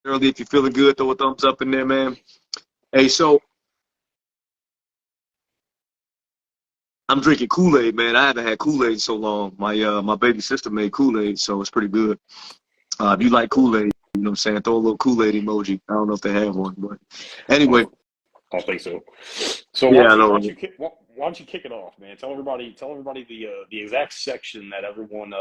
early. If you're feeling good, throw a thumbs up in there, man. Hey, so I'm drinking Kool-Aid, man. I haven't had Kool-Aid in so long. My baby sister made Kool-Aid, so it's pretty good. If you like Kool-Aid, you know what I'm saying, throw a little Kool-Aid emoji. I don't know if they have one, but anyway. Oh, I don't think so. So Yeah, I know. why don't you kick it off, man? Tell everybody the exact section that everyone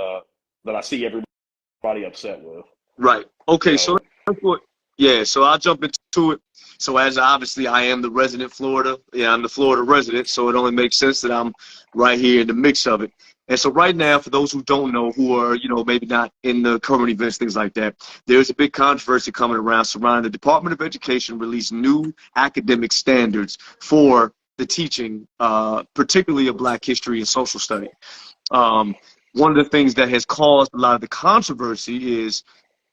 that I see everybody upset with. Right. Okay, so So that's what, yeah, so I'll jump into it. So as obviously I am the resident Florida, yeah, I'm the Florida resident, so it only makes sense that I'm right here in the mix of it. And so right now, for those who don't know, who are, maybe not in the current events, things like that, there's a big controversy coming around surrounding the Department of Education released new academic standards for the teaching, particularly of Black history and social study. Um, One of the things that has caused a lot of the controversy is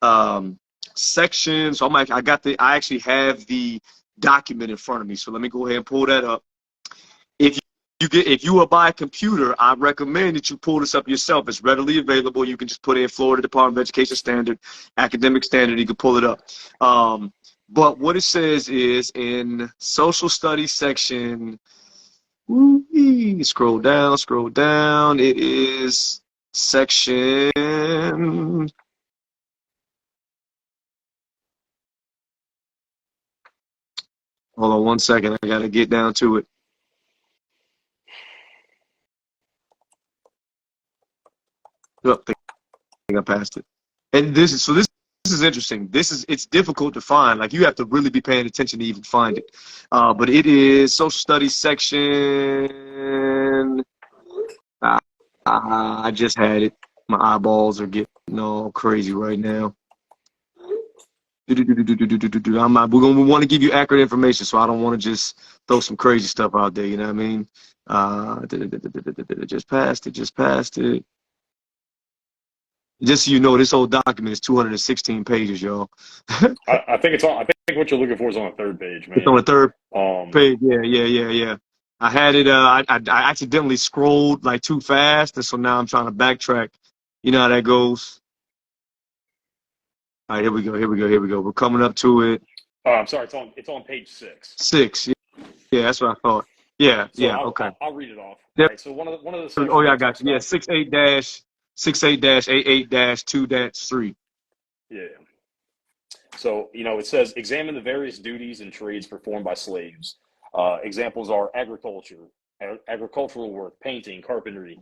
um, section. So I actually have the document in front of me. So let me go ahead and pull that up. If you are by a computer, I recommend that you pull this up yourself. It's readily available. You can just put in Florida Department of Education standard, academic standard. You can pull it up. But what it says is in social studies section. Scroll down. It is section. Hold on one second. I gotta get down to it. Oh, I think I passed it. And this is interesting. It's difficult to find. Like you have to really be paying attention to even find it. But it is social studies section. I just had it. My eyeballs are getting all crazy right now. We want to give you accurate information, so I don't want to just throw some crazy stuff out there. You know what I mean? Just passed it. Just so you know, this whole document is 216 pages, y'all. I think it's on. I think what you're looking for is on the third page, It's man. on the third Um, page. Yeah. I had it. I accidentally scrolled like too fast, and so now I'm trying to backtrack. You know how that goes. All right, here we go. We're coming up to it. oh, I'm sorry. It's on page 6. 6. Yeah, that's what I thought. Yeah. So Okay. I'll read it off. All Yep. right. So one of the Oh sections yeah, I that got talks you. Yeah, about 68-88-88-2-3. yeah. So it says examine the various duties and trades performed by slaves. Examples are agricultural work, painting, carpentry,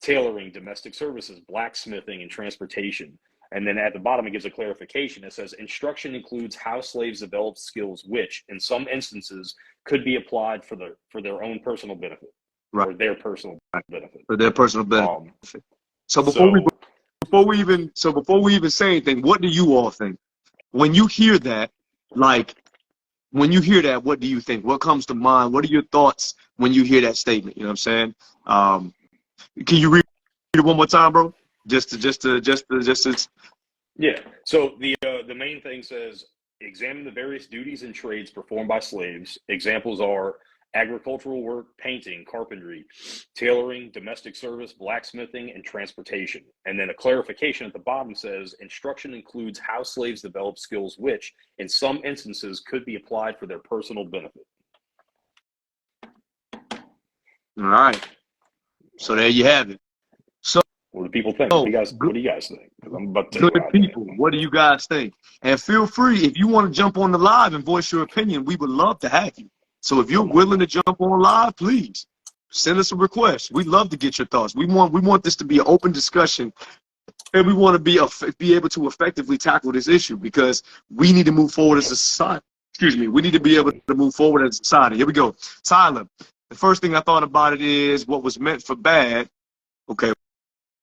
tailoring, domestic services, blacksmithing, and transportation. And then at the bottom, it gives a clarification. It says instruction includes how slaves develop skills which, in some instances, could be applied for their own personal benefit Right. or their personal benefit. For their personal benefit. Um, So so before we even say anything, what do you all think when you hear that? Like when you hear that, what do you think? What comes to mind? What are your thoughts when you hear that statement? You know what I'm saying? Can you read it one more time, bro? Just to. yeah. So the main thing says examine the various duties and trades performed by slaves. Examples are agricultural work, painting, carpentry, tailoring, domestic service, blacksmithing, and transportation. And then a clarification at the bottom says instruction includes how slaves develop skills which, in some instances, could be applied for their personal benefit. All right. So there you have it. So What do people think? What do you guys think? I'm about to tell you good what I people, think. what do you guys think? And feel free, if you want to jump on the live and voice your opinion, we would love to have you. So if you're willing to jump on live, please send us a request. We'd love to get your thoughts. We want this to be an open discussion, and we want to be able to effectively tackle this issue because we need to move forward as a society. Excuse me. We need to be able to move forward as a society. Here we go. Tyler, the first thing I thought about it is what was meant for bad. Okay,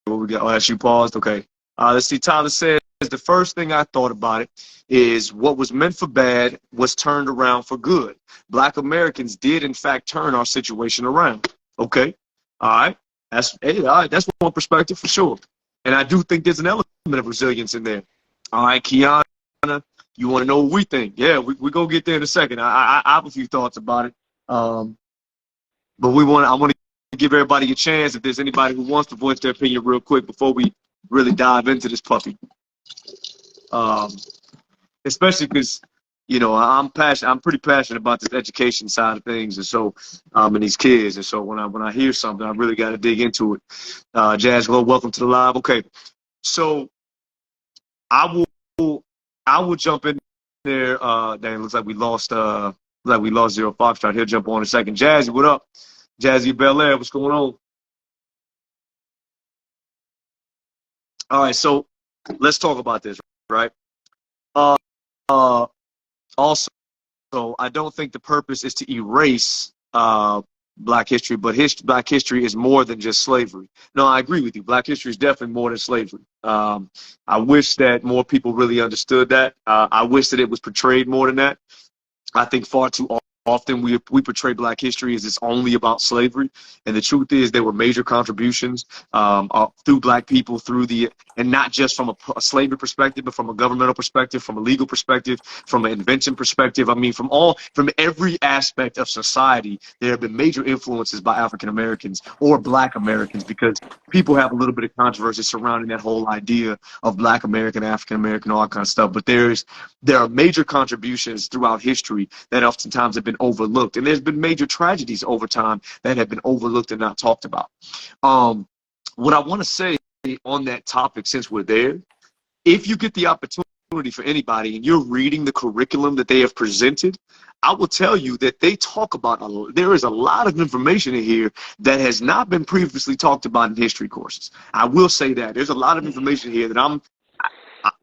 what we got? Oh, that's you paused. Okay. Let's see. Tyler says the first thing I thought about it is what was meant for bad was turned around for good. Black Americans did in fact turn our situation around. Okay. All right. All right. That's one perspective for sure. And I do think there's an element of resilience in there. All right, Kiana, you want to know what we think? Yeah, we go get there in a second. I have a few thoughts about it. But I want to give everybody a chance if there's anybody who wants to voice their opinion real quick before we really dive into this puppy. especially because, you know, I'm pretty passionate about this education side of things, and so and these kids, and so when I hear something, I really got to dig into it. Jazz Glow, welcome to the live. Okay, so I I will jump in there. Dang, looks like we lost Zero Foxtrot. He'll jump on in a second. Jazzy, what up? Jazzy Bel Air, what's going on? All right, so let's talk about this, right? Uh, uh, Also, I don't think the purpose is to erase Black history, but Black history is more than just slavery. No, I agree with you. Black history is definitely more than slavery. I wish that more people really understood that. I wish that it was portrayed more than that. I think far too often we portray Black history as it's only about slavery, and the truth is there were major contributions through Black people, and not just from a slavery perspective, but from a governmental perspective, from a legal perspective, from an invention perspective. I mean, from every aspect of society, there have been major influences by African Americans or Black Americans, because people have a little bit of controversy surrounding that whole idea of Black American, African American, all that kind of stuff. But there are major contributions throughout history that oftentimes have been overlooked, and there's been major tragedies over time that have been overlooked and not talked about. What I want to say on that topic, since we're there, if you get the opportunity for anybody and you're reading the curriculum that they have presented, I will tell you that they talk about there is a lot of information in here that has not been previously talked about in history courses. I will say that there's a lot of information here that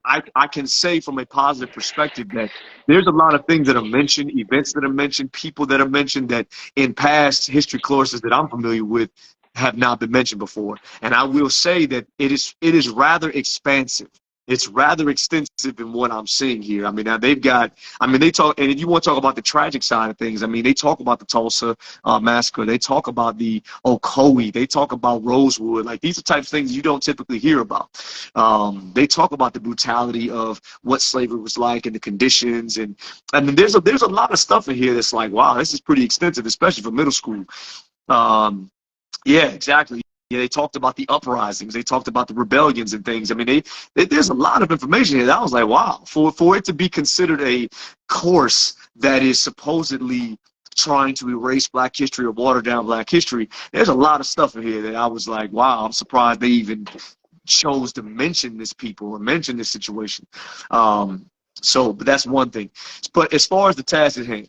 I can say from a positive perspective that there's a lot of things that are mentioned, events that are mentioned, people that are mentioned that in past history courses that I'm familiar with have not been mentioned before. And I will say that it is rather expansive. It's rather extensive in what I'm seeing here. I mean, now they talk, and if you want to talk about the tragic side of things, I mean, they talk about the Tulsa massacre. They talk about the Ocoee. They talk about Rosewood. Like, these are types of things you don't typically hear about. They talk about the brutality of what slavery was like and the conditions. And I mean, there's a lot of stuff in here that's like, wow, this is pretty extensive, especially for middle school. Yeah, exactly. Yeah, they talked about the uprisings. They talked about the rebellions and things. I mean, there's a lot of information here that I was like, wow, for it to be considered a course that is supposedly trying to erase Black history or water down Black history, there's a lot of stuff in here that I was like, wow, I'm surprised they even chose to mention this people or mention this situation. But that's one thing. But as far as the task at hand,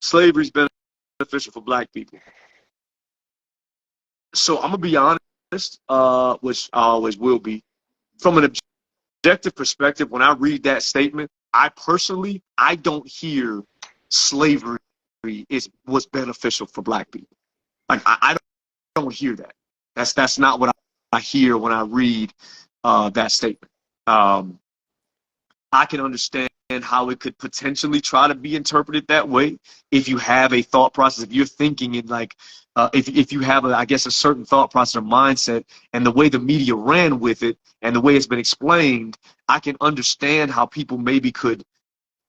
slavery's beneficial for Black people. So I'm gonna be honest, which I always will be. From an objective perspective, when I read that statement, I don't hear slavery was beneficial for Black people. Like, I don't hear that. That's not what I hear when I read that statement. I can understand how it could potentially try to be interpreted that way if you have a thought process, if you're thinking in like, if you have, I guess, a certain thought process or mindset, and the way the media ran with it and the way it's been explained, I can understand how people maybe could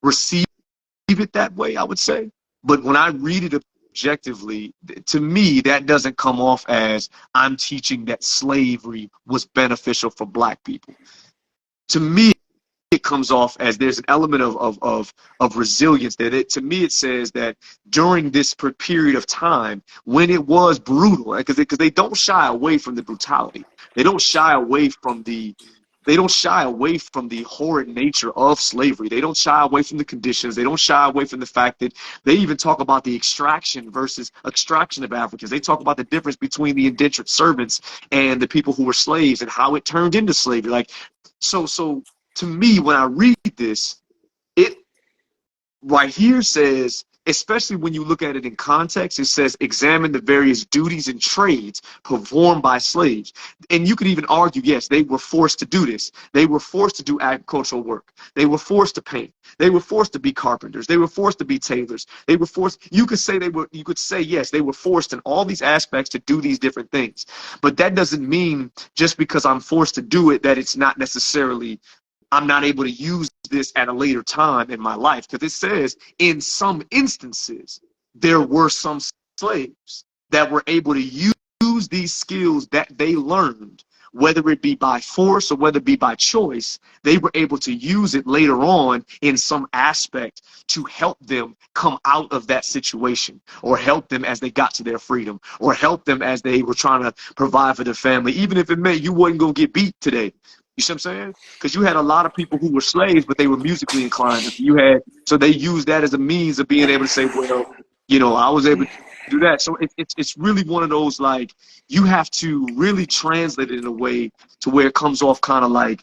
receive it that way, I would say. But when I read it objectively, to me, that doesn't come off as I'm teaching that slavery was beneficial for Black people. To me, it comes off as there's an element of resilience there. To me, it says that during this period of time when it was brutal, because they don't shy away from the brutality, they don't shy away from the horrid nature of slavery. They don't shy away from the conditions. They don't shy away from the fact that they even talk about the extraction of Africans. They talk about the difference between the indentured servants and the people who were slaves and how it turned into slavery. Like, so to me, when I read this, it right here says, especially when you look at it in context, it says examine the various duties and trades performed by slaves. And you could even argue, yes, they were forced to do this. They were forced to do agricultural work. They were forced to paint. They were forced to be carpenters. They were forced to be tailors. They were forced. You could say yes, they were forced in all these aspects to do these different things. But that doesn't mean just because I'm forced to do it that it's not necessarily, I'm not able to use this at a later time in my life, because it says in some instances there were some slaves that were able to use these skills that they learned whether it be by force or whether it be by choice, they were able to use it later on in some aspect to help them come out of that situation, or help them as they got to their freedom, or help them as they were trying to provide for their family, even if it meant you wasn't going to get beat today. You see what I'm saying? Because you had a lot of people who were slaves, but they were musically inclined. So they used that as a means of being able to say, well, you know, I was able to do that. So it's really one of those, like, you have to really translate it in a way to where it comes off kind of like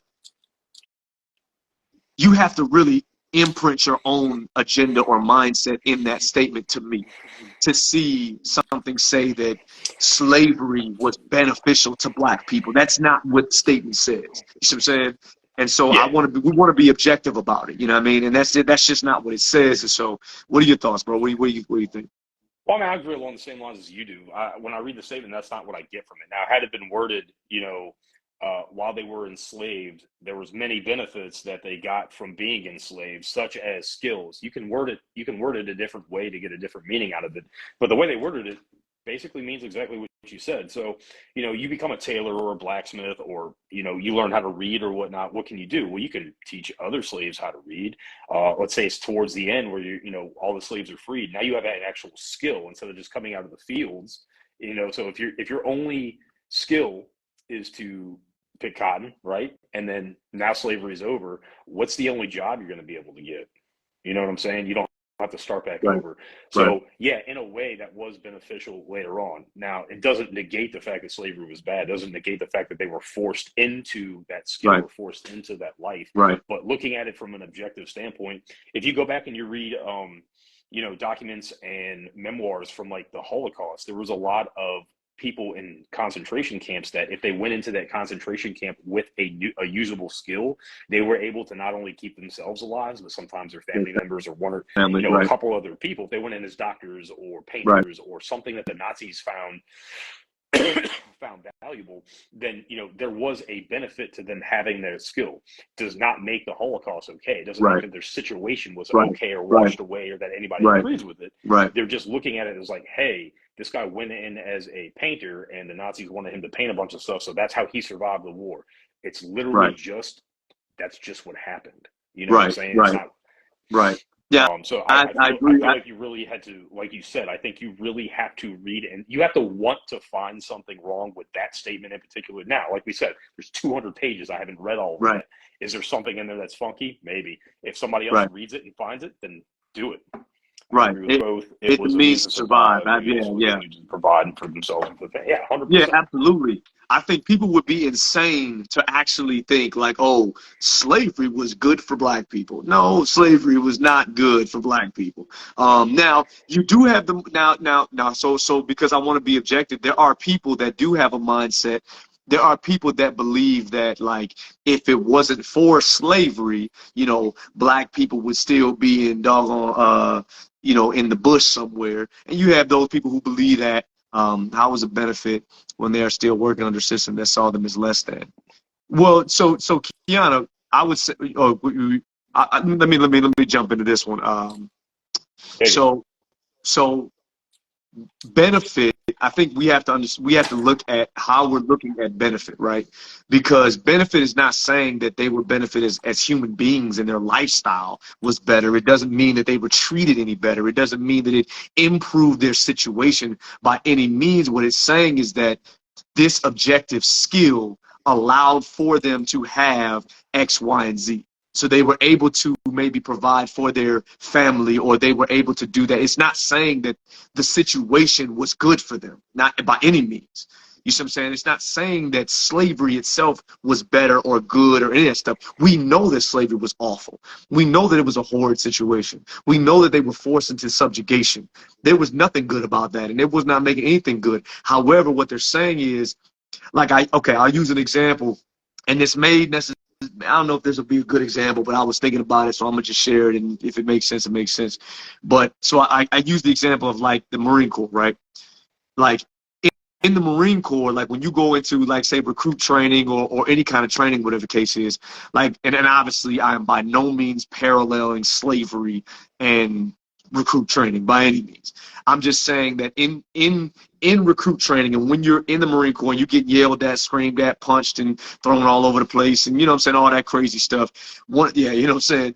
you have to really imprint your own agenda or mindset in that statement to me, to see something say that slavery was beneficial to black people. That's not what the statement says. You see what I'm saying? And so Yeah. we want to be objective about it. You know what I mean? And that's it. That's just not what it says. And so, what are your thoughts, bro? What do you think? Well, I mean, I agree along the same lines as you do. When I read the statement, that's not what I get from it. Now, had it been worded, while they were enslaved, there was many benefits that they got from being enslaved, such as skills. You can word it a different way to get a different meaning out of it. But the way they worded it basically means exactly what you said. So, you become a tailor or a blacksmith, or, you learn how to read or whatnot. What can you do? Well, you can teach other slaves how to read. Let's say it's towards the end where all the slaves are freed. Now you have an actual skill instead of just coming out of the fields. So if your only skill is to pick cotton, right? And then now slavery is over, what's the only job you're going to be able to get? You know what I'm saying? You don't have to start back over. So yeah, in a way that was beneficial later on. Now, it doesn't negate the fact that slavery was bad. It doesn't negate the fact that they were forced into that skill or forced into that life. But looking at it from an objective standpoint, if you go back and you read, documents and memoirs from like the Holocaust, there was a lot of people in concentration camps that if they went into that concentration camp with a usable skill, they were able to not only keep themselves alive, but sometimes their family members or one or a couple other people. If they went in as doctors or painters or something that the Nazis found valuable, then there was a benefit to them having their skill. Does not make the Holocaust okay. It doesn't make that their situation was okay or washed away, or that anybody agrees with it. They're just looking at it as like, hey, this guy went in as a painter and the Nazis wanted him to paint a bunch of stuff, so that's how he survived the war. It's literally that's just what happened. You know what I'm saying? It's not, Yeah. So I agree. I feel like you really had to, like you said, I think you really have to read it, and you have to want to find something wrong with that statement in particular. Now, like we said, there's 200 pages. I haven't read all of that. Is there something in there that's funky? Maybe. If somebody else reads it and finds it, then do it. It was a means to survive. Providing for themselves and for the family. 100%. Yeah, absolutely. I think people would be insane to actually think like, oh, slavery was good for black people. No, slavery was not good for black people. Now you do have them now. So because I want to be objective, there are people that do have a mindset. There are people that believe that, like, if it wasn't for slavery, black people would still be in doggone, in the bush somewhere. And you have those people who believe that how is a benefit when they are still working under a system that saw them as less than. Well, so Kiana, I would say, let me jump into this one. So benefit, I think we have to look at how we're looking at benefit, right? Because benefit is not saying that they were benefited as human beings and their lifestyle was better. It doesn't mean that they were treated any better. It doesn't mean that it improved their situation by any means. What it's saying is that this objective skill allowed for them to have X, Y, and Z. So they were able to maybe provide for their family, or they were able to do that. It's not saying that the situation was good for them, not by any means. You see what I'm saying? It's not saying that slavery itself was better or good or any of that stuff. We know that slavery was awful. We know that it was a horrid situation. We know that they were forced into subjugation. There was nothing good about that, and it was not making anything good. However, what they're saying is, like, I'll use an example, and this may necessarily, I don't know if this will be a good example, but I was thinking about it, so I'm gonna just share it, and if it makes sense, it makes sense. But so I use the example of like the Marine Corps, right? Like in the Marine Corps, like when you go into, like, say, recruit training or any kind of training, whatever the case is, like, and obviously I am by no means paralleling slavery and recruit training by any means. I'm just saying that in recruit training, and when you're in the Marine Corps and you get yelled at, screamed at, punched, and thrown all over the place, and you know what I'm saying, all that crazy stuff. Yeah, you know what I'm saying.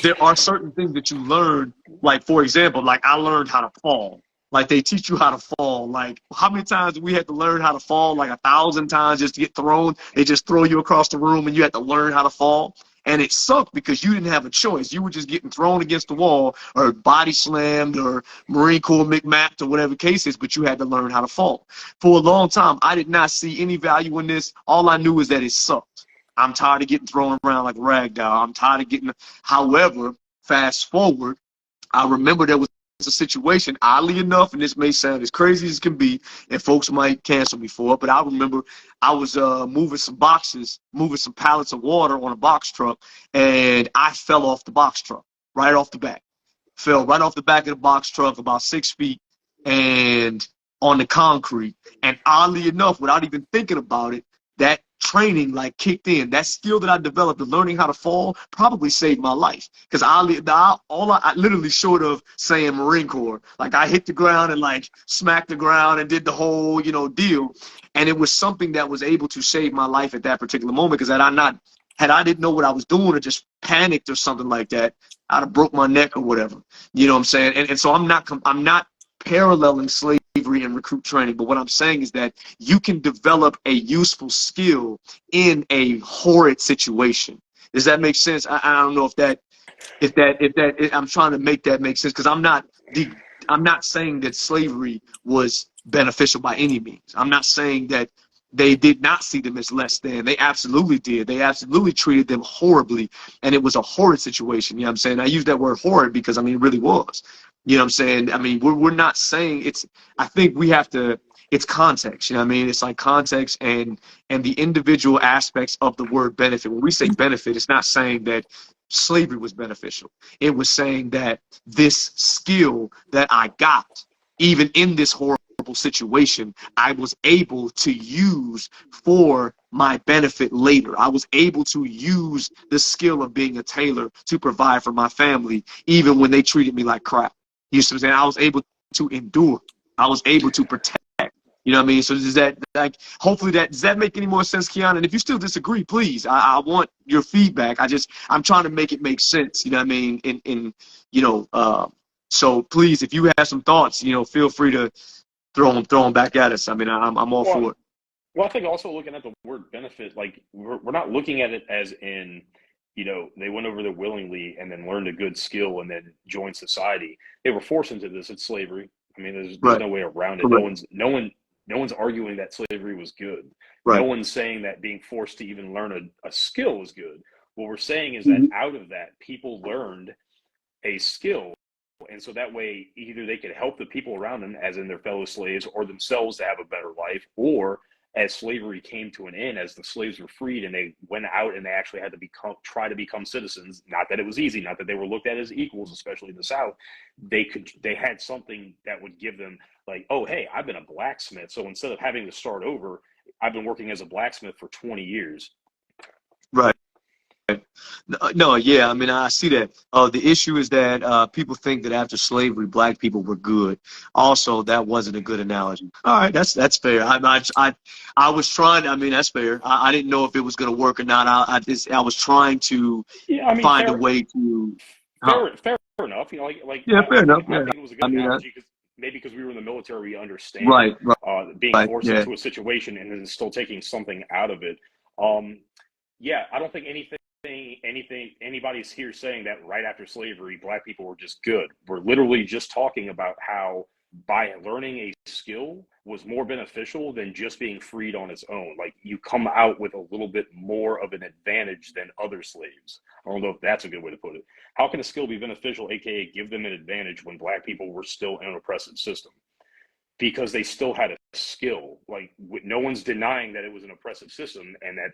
There are certain things that you learn, like for example, like I learned how to fall. Like they teach you how to fall. Like how many times we had to learn how to fall? Like 1,000 times just to get thrown. They just throw you across the room and you had to learn how to fall. And it sucked because you didn't have a choice. You were just getting thrown against the wall or body slammed or Marine Corps McMapped or whatever the case is, but you had to learn how to fall. For a long time, I did not see any value in this. All I knew is that it sucked. I'm tired of getting thrown around like a rag doll. I'm tired of getting. However, fast forward, I remember there was a situation, oddly enough, and this may sound as crazy as it can be, and folks might cancel me for it, but I remember I was moving some pallets of water on a box truck, and I fell off the box truck right off the back. Fell right off the back of the box truck about 6 feet and on the concrete. And oddly enough, without even thinking about it, that training like kicked in. That skill that I developed of learning how to fall probably saved my life. Because I literally short of saying Marine Corps, like I hit the ground and like smacked the ground and did the whole, deal. And it was something that was able to save my life at that particular moment. Because had I didn't know what I was doing or just panicked or something like that, I'd have broke my neck or whatever. You know what I'm saying? And so I'm not paralleling slavery and recruit training, but what I'm saying is that you can develop a useful skill in a horrid situation. Does that make sense? I don't know if I'm trying to make that make sense, because I'm not saying that slavery was beneficial by any means. I'm not saying that they did not see them as less than. They absolutely did. They absolutely treated them horribly, and it was a horrid situation. You know what I'm saying? I use that word horrid because, I mean, it really was. You know what I'm saying? I mean, we're not saying it's, I think we have to, it's context, you know what I mean? It's like context and the individual aspects of the word benefit. When we say benefit, it's not saying that slavery was beneficial. It was saying that this skill that I got, even in this horrible situation, I was able to use for my benefit later. I was able to use the skill of being a tailor to provide for my family, even when they treated me like crap. You know what I'm saying? I was able to endure. I was able to protect. You know what I mean? So does that, like, hopefully does that make any more sense, Keanu? And if you still disagree, please, I want your feedback. I'm trying to make it make sense. You know what I mean? So please, if you have some thoughts, feel free to throw them back at us. I mean, I'm all for it. Well, I think also looking at the word benefit, like we're not looking at it as in, they went over there willingly and then learned a good skill and then joined society. They were forced into this. It's slavery. I mean, there's Right. no way around it. Correct. No one's arguing that slavery was good. Right. No one's saying that being forced to even learn a skill was good. What we're saying is that out of that, people learned a skill. And so that way, either they could help the people around them, as in their fellow slaves, or themselves to have a better life, or as slavery came to an end, as the slaves were freed and they went out and they actually had to try to become citizens. Not that it was easy, not that they were looked at as equals, especially in the South. They had something that would give them, like, oh, hey, I've been a blacksmith. So instead of having to start over, I've been working as a blacksmith for 20 years. Right. No, yeah, I mean, I see that. The issue is that people think that after slavery, black people were good. Also, that wasn't a good analogy. All right, that's fair. I was trying. I mean, that's fair. I didn't know if it was going to work or not. I was trying to find a way to. Fair enough. Fair enough. I think it was a good analogy because we were in the military, we understand right, being forced into a situation and then still taking something out of it. Yeah, I don't think anybody's here saying that right after slavery, black people were just good. We're literally just talking about how by learning a skill was more beneficial than just being freed on its own. Like, you come out with a little bit more of an advantage than other slaves. I don't know if that's a good way to put it. How can a skill be beneficial, aka give them an advantage, when black people were still in an oppressive system? Because they still had a skill. Like, no one's denying that it was an oppressive system and that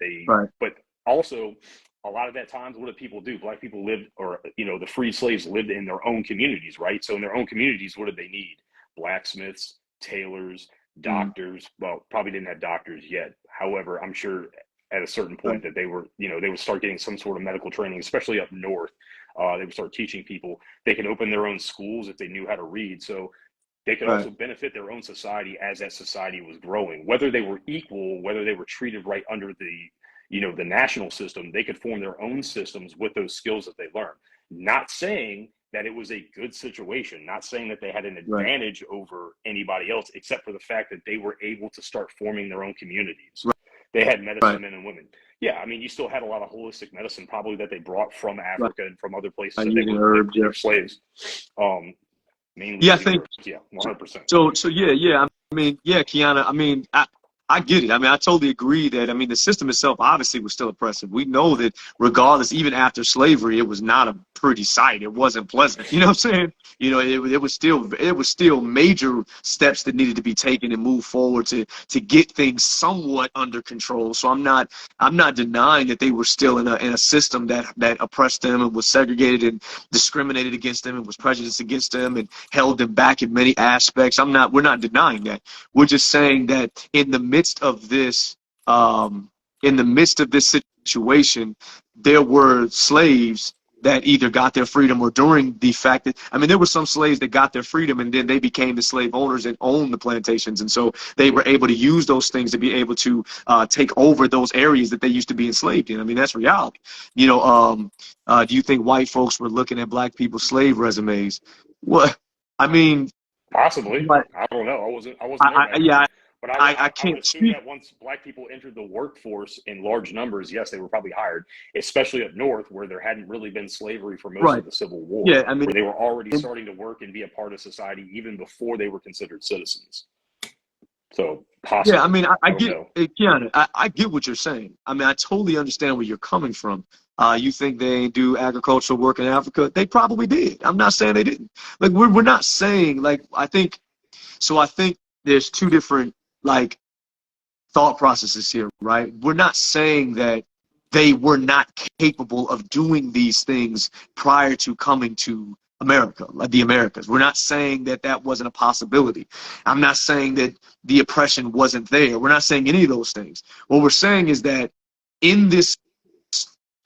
but also, a lot of that times, what did people do? Black people lived, or, the freed slaves lived in their own communities, right? So in their own communities, what did they need? Blacksmiths, tailors, doctors. Well, probably didn't have doctors yet. However, I'm sure at a certain point that they were, they would start getting some sort of medical training, especially up north. They would start teaching people. They could open their own schools if they knew how to read. So they could Right. also benefit their own society as that society was growing. Whether they were equal, whether they were treated right under the national system, they could form their own systems with those skills that they learned. Not saying that it was a good situation, not saying that they had an Right. advantage over anybody else, except for the fact that they were able to start forming their own communities. Right. They had medicine Right. men and women. Yeah, I mean, you still had a lot of holistic medicine probably that they brought from Africa and from other places that they Using were herbs, yeah. slaves. Mainly Yeah, I using think herbs. Yeah, 100%. so. Yeah. I mean, yeah, Kiana. I mean, I get it. I mean, I totally agree that, I mean, the system itself obviously was still oppressive. We know that regardless, even after slavery, it was not a pretty sight. It wasn't pleasant. You know what I'm saying? You know, it was still major steps that needed to be taken and move forward to get things somewhat under control. So I'm not denying that they were still in a system that oppressed them and was segregated and discriminated against them and was prejudiced against them and held them back in many aspects. We're not denying that. We're just saying that in the midst of this situation, there were slaves that either got their freedom or during the fact that, I mean, there were some slaves that got their freedom and then they became the slave owners and owned the plantations. And so they were able to use those things to be able to take over those areas that they used to be enslaved in. I mean, that's reality. You know, do you think white folks were looking at black people's slave resumes? Well, I mean, Possibly. but I don't know. I wasn't there back then. yeah, But I I would can't assume speak. that once black people entered the workforce in large numbers, yes, they were probably hired, especially up north where there hadn't really been slavery for most Right. of the Civil War, Yeah, I mean, where they were already starting to work and be a part of society even before they were considered citizens. So possibly. yeah, I mean, I don't get, know. Keanu, I get what you're saying. I mean, I totally understand where you're coming from. You think they do agricultural work in Africa? They probably did. I'm not saying they didn't. Like, we're not saying, like, I think there's two different, like, thought processes here, right? We're not saying that they were not capable of doing these things prior to coming to America, like the Americas. We're not saying that that wasn't a possibility. I'm not saying that the oppression wasn't there. We're not saying any of those things. What we're saying is that in this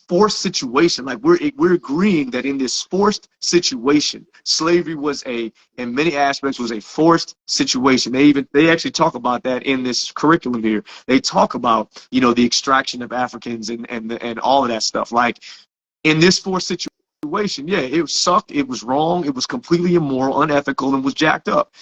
forced situation, like we're agreeing that in this forced situation, slavery was in many aspects was a forced situation. They actually talk about that in this curriculum here. They talk about, you know, the extraction of Africans and all of that stuff. Like, in this forced situation, yeah, it sucked, it was wrong, it was completely immoral, unethical, and was jacked up.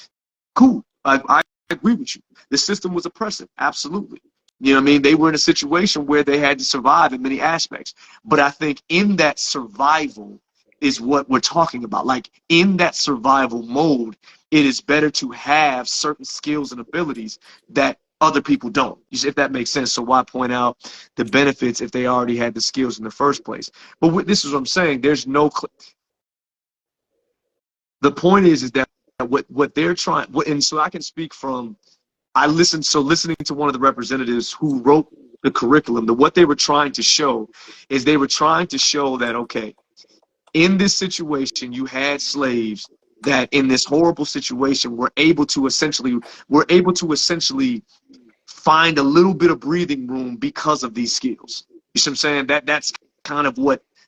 Cool. I agree with you. The system was oppressive, absolutely. You know what I mean? They were in a situation where they had to survive in many aspects. But I think in that survival is what we're talking about. Like, in that survival mode, it is better to have certain skills and abilities that other people don't, if that makes sense. So why point out the benefits if they already had the skills in the first place? But this is what I'm saying. There's no the point is that what they're trying, and so I can speak from, listening to one of the representatives who wrote the curriculum, what they were trying to show is they were trying to show that, okay, in this situation, you had slaves that in this horrible situation were able to essentially find a little bit of breathing room because of these skills. You see what I'm saying? That's kind of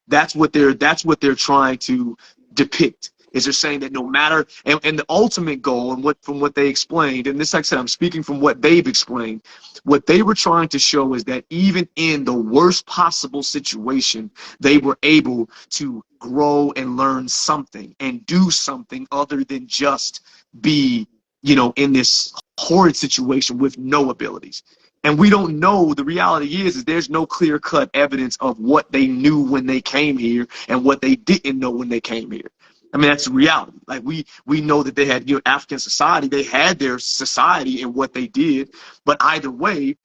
that's what they're trying to depict. Is they're saying that no matter, and the ultimate goal, and from what they explained, and this, like I said, I'm speaking from what they've explained, what they were trying to show is that even in the worst possible situation, they were able to grow and learn something and do something other than just be, you know, in this horrid situation with no abilities. And we don't know, the reality is there's no clear-cut evidence of what they knew when they came here and what they didn't know when they came here. I mean, that's the reality. Like, we know that they had, you know, African society, they had their society and what they did, but either way,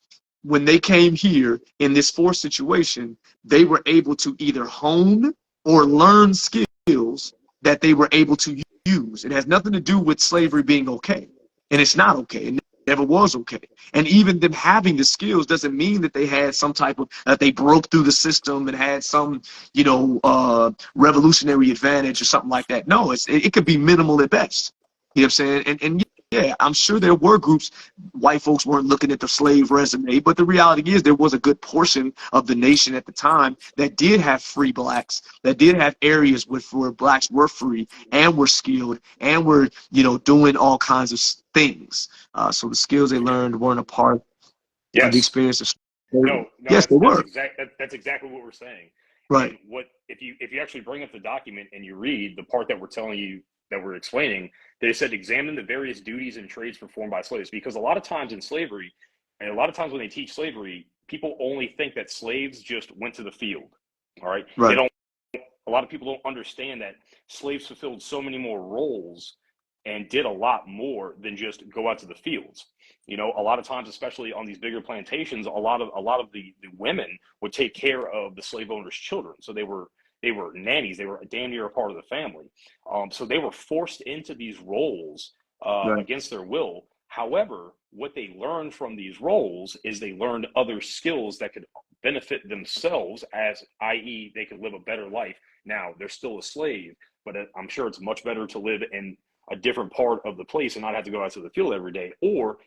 when they came here in this forced situation, they were able to either hone or learn skills that they were able to use. It has nothing to do with slavery being okay, and it's not okay. It never was okay. And even them having the skills doesn't mean that they had some type of, that they broke through the system and had some, you know, revolutionary advantage or something like that. No, it could be minimal at best. You know what I'm saying? And yeah, I'm sure there were groups, white folks weren't looking at the slave resume, but the reality is there was a good portion of the nation at the time that did have free blacks, that did have areas where blacks were free and were skilled and were, doing all kinds of things. So the skills they learned weren't a part of the Yes. experience of slavery. No, Yes, they were. that's exactly what we're saying. Right, And what if you actually bring up the document and you read the part that we're telling you, that we're explaining, they said examine the various duties and trades performed by slaves, because a lot of times in slavery, and a lot of times when they teach slavery, people only think that slaves just went to the field. All right, they right, don't. A lot of people don't understand that slaves fulfilled so many more roles and did a lot more than just go out to the fields. A lot of times, especially on these bigger plantations, a lot of the women would take care of the slave owners' children. So they were nannies. They were damn near a part of the family. So they were forced into these roles right, against their will. However, what they learned from these roles is they learned other skills that could benefit themselves, as i.e., they could live a better life. Now they're still a slave, but I'm sure it's much better to live in a different part of the place and not have to go out to the field every day, or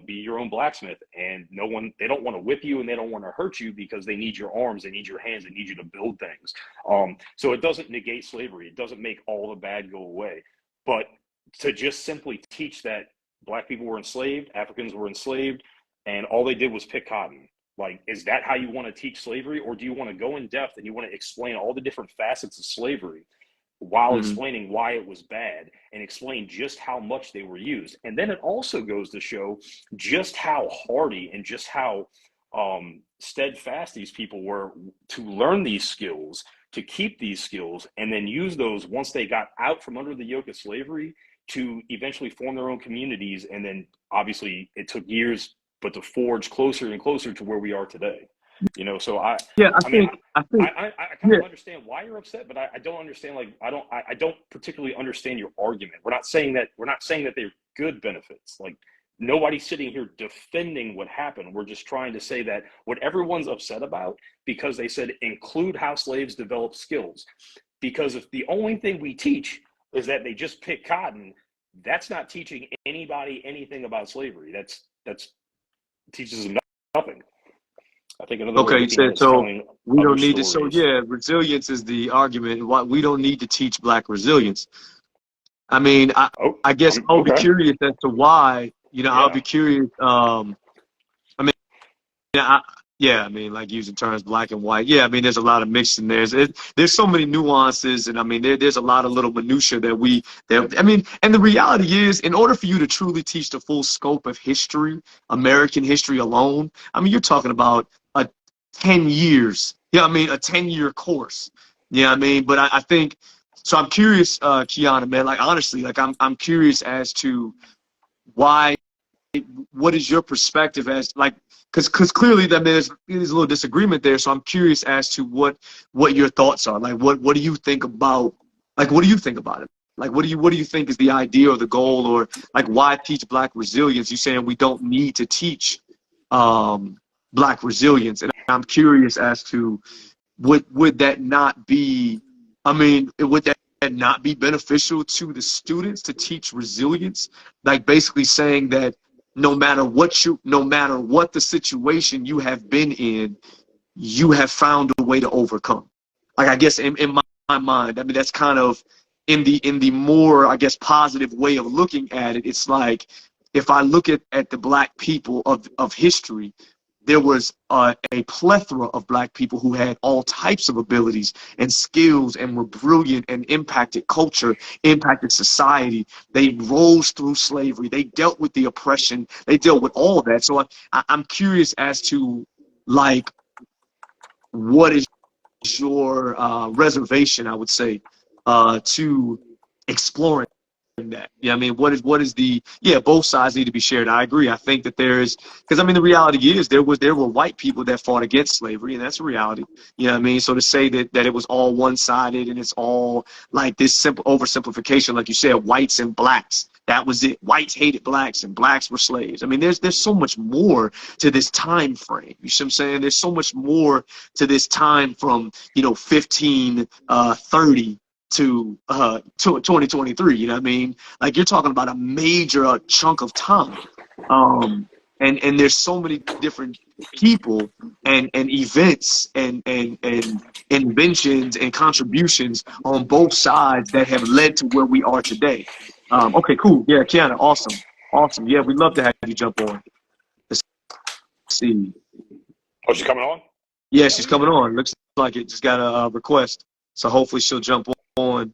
be your own blacksmith, and they don't want to whip you and they don't want to hurt you because they need your arms, they need your hands, they need you to build things. So it doesn't negate slavery. It doesn't make all the bad go away. But to just simply teach that black people were enslaved, Africans were enslaved, and all they did was pick cotton. Like, is that how you want to teach slavery? Or do you want to go in depth and you want to explain all the different facets of slavery while mm-hmm. explaining why it was bad, and explain just how much they were used? And then it also goes to show just how hardy and just how steadfast these people were to learn these skills, to keep these skills, and then use those once they got out from under the yoke of slavery to eventually form their own communities. And then obviously it took years, but to forge closer and closer to where we are today. So Yeah, I mean, I think, I kind yeah, of understand why you're upset, but I don't understand. Like, I don't particularly understand your argument. We're not saying that they're good benefits. Like, nobody's sitting here defending what happened. We're just trying to say that what everyone's upset about, because they said include how slaves develop skills. Because if the only thing we teach is that they just pick cotton, that's not teaching anybody anything about slavery. That's teaches them nothing. I think another way of okay, you looking at said it is so telling we other don't need to, so stories. yeah, resilience is the argument. Why we don't need to teach black resilience. I mean, Oh, I guess I'm I'll be okay. curious as to why, I'll Yeah. be curious, I mean, yeah, I mean, like using terms black and white. Yeah, I mean, there's a lot of mixing there. There's so many nuances, and I mean, there's a lot of little minutia I mean, and the reality is, in order for you to truly teach the full scope of history, American history alone, I mean, you're talking about a 10 years. Yeah, I mean, a 10-year course. Yeah, I mean, but I think so. I'm curious, Kiana, man. Like honestly, like I'm curious as to why, what is your perspective as like, because clearly that there's a little disagreement there, so I'm curious as to what your thoughts are. Like what do you think about, like what do you think about it, like what do you think is the idea or the goal, or like why teach black resilience? You saying we don't need to teach um black resilience, and I'm curious as to would that not be, I mean, would that not be beneficial to the students to teach resilience? Like basically saying that no matter what the situation you have been in, you have found a way to overcome. Like I guess in my mind, I mean that's kind of in the more, I guess, positive way of looking at it. It's like if I look at the black people of history, there was a plethora of black people who had all types of abilities and skills and were brilliant and impacted culture, impacted society. They rose through slavery. They dealt with the oppression. They dealt with all of that. So I'm curious as to like what is your reservation, I would say, to exploring that. Yeah, I mean, what is the, yeah, both sides need to be shared. I agree. I think that there is, because I mean the reality is there were white people that fought against slavery, and that's a reality. You know what I mean? So to say that it was all one-sided and it's all like this simple oversimplification, like you said, whites and blacks, that was it. Whites hated blacks and blacks were slaves. I mean, there's so much more to this time frame. You see what I'm saying? There's so much more to this time from 1530 to 2023. You know what I mean? Like, you're talking about a major chunk of time. And there's so many different people and events and inventions and contributions on both sides that have led to where we are today. Okay, cool. Yeah, Kiana, awesome. Awesome. Yeah, we'd love to have you jump on. Let's see. Oh, she's coming on? Yeah, she's coming on. Looks like it. Just got a request. So hopefully she'll jump on.